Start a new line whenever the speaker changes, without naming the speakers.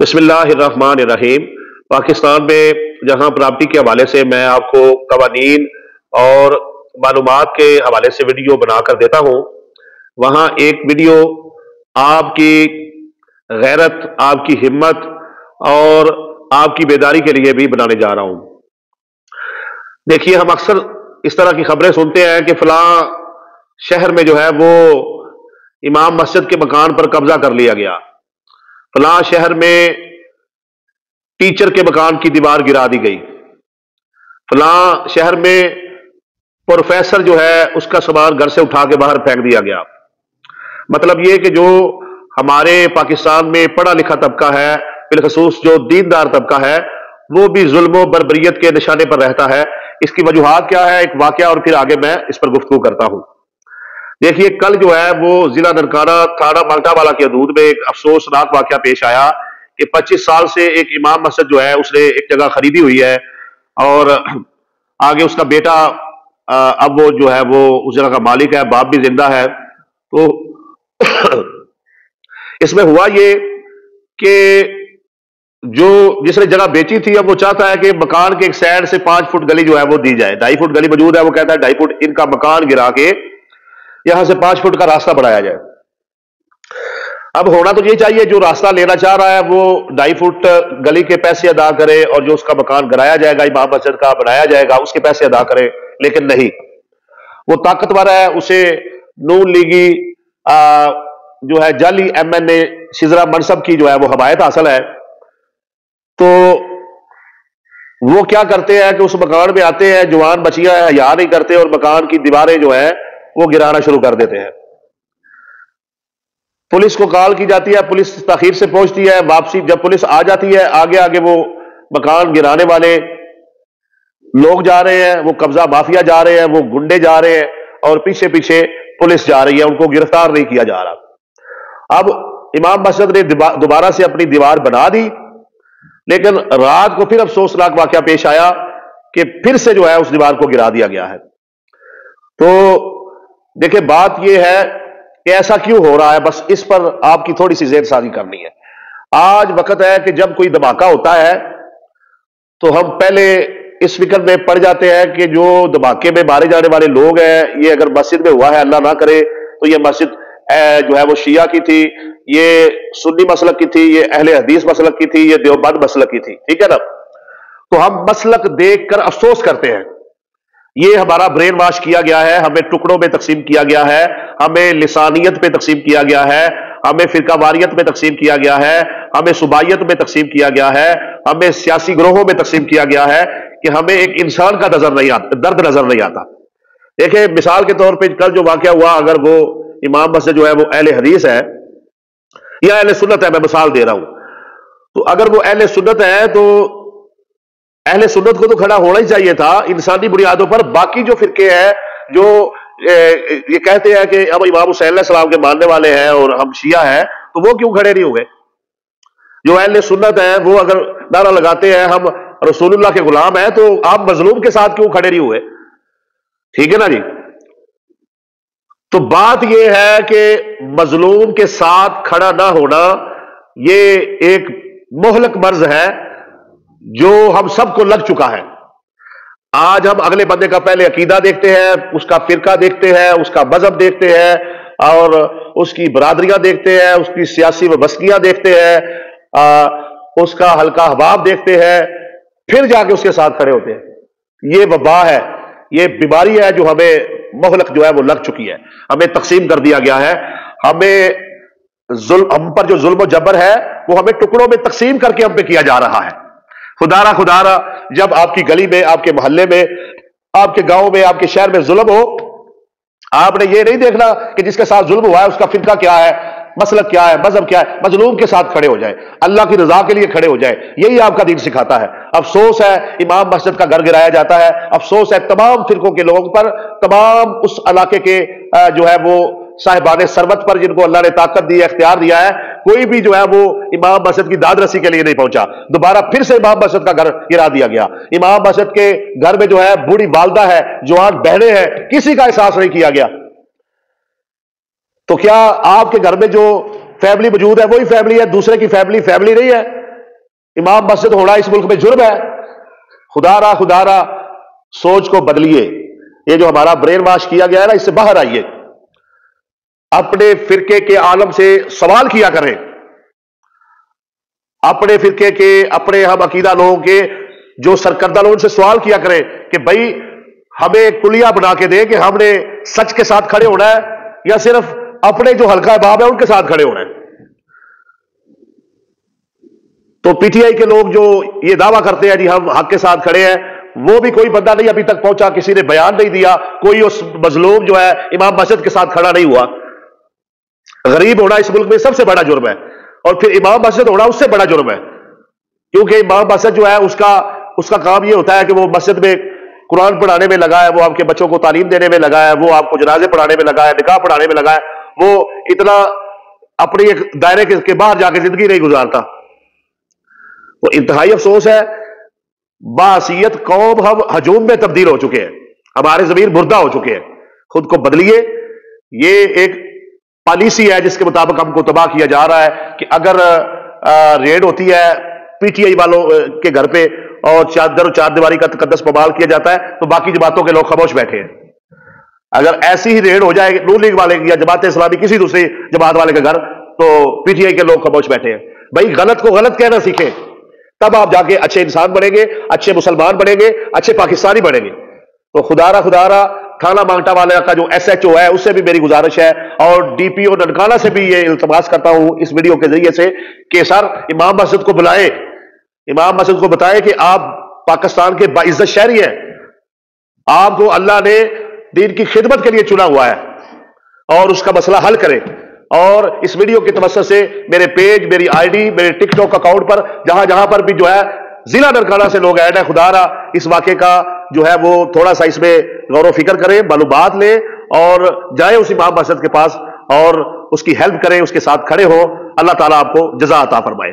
بسم اللہ الرحمن الرحیم۔ پاکستان میں جہاں پراپرٹی کے حوالے سے میں آپ کو قوانین اور معلومات کے حوالے سے ویڈیو بنا کر دیتا ہوں، وہاں ایک ویڈیو آپ کی غیرت، آپ کی ہمت اور آپ کی بیداری کے لیے بھی بنانے جا رہا ہوں۔ دیکھیے، ہم اکثر اس طرح کی خبریں سنتے ہیں کہ فلاں شہر میں جو ہے وہ امام مسجد کے مکان پر قبضہ کر لیا گیا، فلاں شہر میں ٹیچر کے مکان کی دیوار گرا دی گئی، فلاں شہر میں پروفیسر جو ہے اس کا سامان گھر سے اٹھا کے باہر پھینک دیا گیا۔ مطلب یہ کہ جو ہمارے پاکستان میں پڑھا لکھا طبقہ ہے، بالخصوص جو دیندار طبقہ ہے، وہ بھی ظلم و بربریت کے نشانے پر رہتا ہے۔ اس کی وجوہات کیا ہے، ایک واقعہ، اور پھر آگے میں اس پر گفتگو کرتا ہوں۔ دیکھیے، کل جو ہے وہ ضلع ننکانہ تھانہ مالٹا والا کے حدود میں ایک افسوسناک واقعہ پیش آیا کہ 25 سال سے ایک امام مسجد جو ہے اس نے ایک جگہ خریدی ہوئی ہے، اور آگے اس کا بیٹا اب وہ جو ہے وہ اس جگہ کا مالک ہے، باپ بھی زندہ ہے۔ تو اس میں ہوا یہ کہ جو جس نے جگہ بیچی تھی، اب وہ چاہتا ہے کہ مکان کے ایک سائڈ سے 5 فٹ گلی جو ہے وہ دی جائے۔ 2.5 فٹ گلی موجود ہے، وہ کہتا ہے 2.5 فٹ ان کا مکان گرا کے یہاں سے 5 فٹ کا راستہ بنایا جائے۔ اب ہونا تو یہ چاہیے، جو راستہ لینا چاہ رہا ہے وہ 2.5 فٹ گلی کے پیسے ادا کرے، اور جو اس کا مکان گرایا جائے گا، امام مسجد کا بنایا جائے گا، اس کے پیسے ادا کرے۔ لیکن نہیں، وہ طاقتور ہے، اسے نون لیگی جو ہے جعلی ایم این اے شزرا منصب کی جو ہے وہ حمایت حاصل ہے۔ تو وہ کیا کرتے ہیں کہ اس مکان میں آتے ہیں، جوان بچیاں ہیں، حیا نہیں کرتے، اور مکان کی دیواریں جو ہیں وہ گرانا شروع کر دیتے ہیں۔ پولیس کو کال کی جاتی ہے، پولیس تاخیر سے پہنچتی ہے، واپسی جب پولیس آ جاتی ہے، آگے آگے وہ مکان گرانے والے لوگ جا رہے ہیں، وہ قبضہ مافیا جا رہے ہیں، وہ گنڈے جا رہے ہیں، اور پیچھے پیچھے پولیس جا رہی ہے، ان کو گرفتار نہیں کیا جا رہا۔ اب امام مسجد نے دوبارہ سے اپنی دیوار بنا دی، لیکن رات کو پھر افسوسناک واقعہ پیش آیا کہ پھر سے جو ہے اس دیوار کو گرا دیا گیا ہے۔ تو دیکھیں، بات یہ ہے کہ ایسا کیوں ہو رہا ہے، بس اس پر آپ کی تھوڑی سی ذہن سازی کرنی ہے۔ آج وقت ہے کہ جب کوئی دھماکہ ہوتا ہے تو ہم پہلے اس فکر میں پڑ جاتے ہیں کہ جو دھماکے میں مارے جانے والے لوگ ہیں، یہ اگر مسجد میں ہوا ہے، اللہ نہ کرے، تو یہ مسجد جو ہے وہ شیعہ کی تھی، یہ سنی مسلک کی تھی، یہ اہل حدیث مسلک کی تھی، یہ دیوبند مسلک کی تھی، ٹھیک ہے نا؟ تو ہم مسلک دیکھ کر افسوس کرتے ہیں۔ یہ ہمارا برین واش کیا گیا ہے، ہمیں ٹکڑوں میں تقسیم کیا گیا ہے، ہمیں لسانیت پہ تقسیم کیا گیا ہے، ہمیں فرقہ واریت میں تقسیم کیا گیا ہے، ہمیں صوبائیت میں تقسیم کیا گیا ہے، ہمیں سیاسی گروہوں میں تقسیم کیا گیا ہے کہ ہمیں ایک انسان کا درد نظر نہیں آتا۔ دیکھیں، مثال کے طور پہ کل جو واقعہ ہوا، اگر وہ امام مسجد جو ہے وہ اہل حدیث ہے یا اہل سنت ہے، میں مثال دے رہا ہوں، تو اگر وہ اہل سنت ہے تو اہل سنت کو تو کھڑا ہونا ہی چاہیے تھا انسانی بنیادوں پر۔ باقی جو فرقے ہیں جو یہ کہتے ہیں کہ اب امام حسین علیہ السلام کے ماننے والے ہیں اور ہم شیعہ ہیں، تو وہ کیوں کھڑے نہیں ہوئے؟ جو اہل سنت ہیں وہ اگر نعرہ لگاتے ہیں ہم رسول اللہ کے غلام ہیں، تو آپ مظلوم کے ساتھ کیوں کھڑے نہیں ہوئے؟ ٹھیک ہے نا جی؟ تو بات یہ ہے کہ مظلوم کے ساتھ کھڑا نہ ہونا یہ ایک مہلک مرض ہے جو ہم سب کو لگ چکا ہے۔ آج ہم اگلے بندے کا پہلے عقیدہ دیکھتے ہیں، اس کا فرقہ دیکھتے ہیں، اس کا مذہب دیکھتے ہیں، اور اس کی برادریاں دیکھتے ہیں، اس کی سیاسی وابستگیاں دیکھتے ہیں، اس کا حلقہ احباب دیکھتے ہیں، پھر جا کے اس کے ساتھ کھڑے ہوتے ہیں۔ یہ وبا ہے، یہ بیماری ہے جو ہمیں مہلک جو ہے وہ لگ چکی ہے، ہمیں تقسیم کر دیا گیا ہے، ہم پر جو ظلم و جبر ہے وہ ہمیں ٹکڑوں میں تقسیم کر کے ہم پہ کیا جا رہا ہے۔ خدا را جب آپ کی گلی میں، آپ کے محلے میں، آپ کے گاؤں میں، آپ کے شہر میں ظلم ہو، آپ نے یہ نہیں دیکھنا کہ جس کے ساتھ ظلم ہوا ہے اس کا فرقہ کیا ہے، مسلک کیا ہے، مذہب کیا ہے، مظلوم کے ساتھ کھڑے ہو جائے، اللہ کی رضا کے لیے کھڑے ہو جائے۔ یہی آپ کا دین سکھاتا ہے۔ افسوس ہے امام مسجد کا گھر گرایا جاتا ہے، افسوس ہے تمام فرقوں کے لوگوں پر، تمام اس علاقے کے جو ہے وہ صاحبان ثروت پر، جن کو اللہ نے طاقت دی ہے، اختیار دیا ہے، کوئی بھی جو ہے وہ امام مسجد کی داد رسی کے لیے نہیں پہنچا۔ دوبارہ پھر سے امام مسجد کا گھر گرا دیا گیا۔ امام مسجد کے گھر میں جو ہے بوڑھی والدہ ہے، جوان بہنیں ہیں، کسی کا احساس نہیں کیا گیا۔ تو کیا آپ کے گھر میں جو فیملی موجود ہے وہی فیملی ہے، دوسرے کی فیملی نہیں ہے؟ امام مسجد ہونا اس ملک میں جرم ہے. خدا را سوچ کو بدلیے. یہ جو ہمارا برین واش کیا گیا ہے نا، اس سے باہر آئیے. اپنے فرقے کے عالم سے سوال کیا کریں. اپنے فرقے کے، اپنے ہم عقیدہ لوگوں کے جو سرکردہ لوگوں سے سوال کیا کریں کہ بھائی ہمیں کلیہ بنا کے دیں کہ ہم نے سچ کے ساتھ کھڑے ہونا ہے یا صرف اپنے جو حلقہ باب ہے ان کے ساتھ کھڑے ہونا ہے. تو پی ٹی آئی کے لوگ جو یہ دعویٰ کرتے ہیں جی ہم حق کے ساتھ کھڑے ہیں، وہ بھی کوئی بندہ نہیں ابھی تک پہنچا، کسی نے بیان نہیں دیا، کوئی اس مظلوم جو ہے امام مسجد کے ساتھ کھڑا نہیں ہوا. غریب ہونا اس ملک میں سب سے بڑا جرم ہے، اور پھر امام مسجد ہونا اس سے بڑا جرم ہے. کیونکہ امام مسجد جو ہے اس کا کام یہ ہوتا ہے کہ وہ مسجد میں قرآن پڑھانے میں لگا ہے، وہ آپ کے بچوں کو تعلیم دینے میں لگا ہے، وہ آپ کو جنازے پڑھانے میں لگا ہے، نکاح پڑھانے میں لگا ہے. وہ اتنا اپنی ایک دائرے کے باہر جا کے زندگی نہیں گزارتا. وہ انتہائی افسوس ہے. باحثیت قوم ہم ہجوم میں تبدیل ہو چکے ہیں، ہمارے ضمیر مردہ ہو چکے ہیں. خود کو بدلیے. یہ ایک پالیسی ہے جس کے مطابق ہم کو تباہ کیا جا رہا ہے کہ اگر ریڈ ہوتی ہے پی ٹی آئی والوں کے گھر پہ اور چادر و چار دیواری کا تقدس پامال کیا جاتا ہے تو باقی جماعتوں کے لوگ خاموش بیٹھے ہیں. اگر ایسی ہی ریڈ ہو جائے نون لیگ والے یا جماعت اسلامی کسی دوسری جماعت والے کے گھر تو پی ٹی آئی کے لوگ خاموش بیٹھے ہیں. بھائی غلط کو غلط کہنا سیکھیں، تب آپ جا کے اچھے انسان بنیں گے، اچھے مسلمان بنیں گے، اچھے پاکستانی بنیں گے. تو خدا را تھانہ مانگٹا والے کا جو ایس ایچ او ہے اس سے بھی میری گزارش ہے، اور ڈی پی او ننکانہ سے بھی یہ التماس کرتا ہوں اس ویڈیو کے ذریعے سے کہ سر امام مسجد کو بلائیں، امام مسجد کو بتائیں کہ آپ پاکستان کے باعزت شہری ہیں، آپ کو اللہ نے دین کی خدمت کے لیے چنا ہوا ہے، اور اس کا مسئلہ حل کریں. اور اس ویڈیو کے توسط سے میرے پیج، میری آئی ڈی، میرے ٹک ٹاک اکاؤنٹ پر جہاں پر بھی جو ہے ضلع ننکانہ سے لوگ ایڈ ہے، خدا را اس واقعے کا جو ہے وہ تھوڑا سا اس میں غور و فکر کریں، معلومات لیں اور جائیں اس امام مسجد کے پاس اور اس کی ہیلپ کریں، اس کے ساتھ کھڑے ہو. اللہ تعالیٰ آپ کو جزا عطا فرمائے.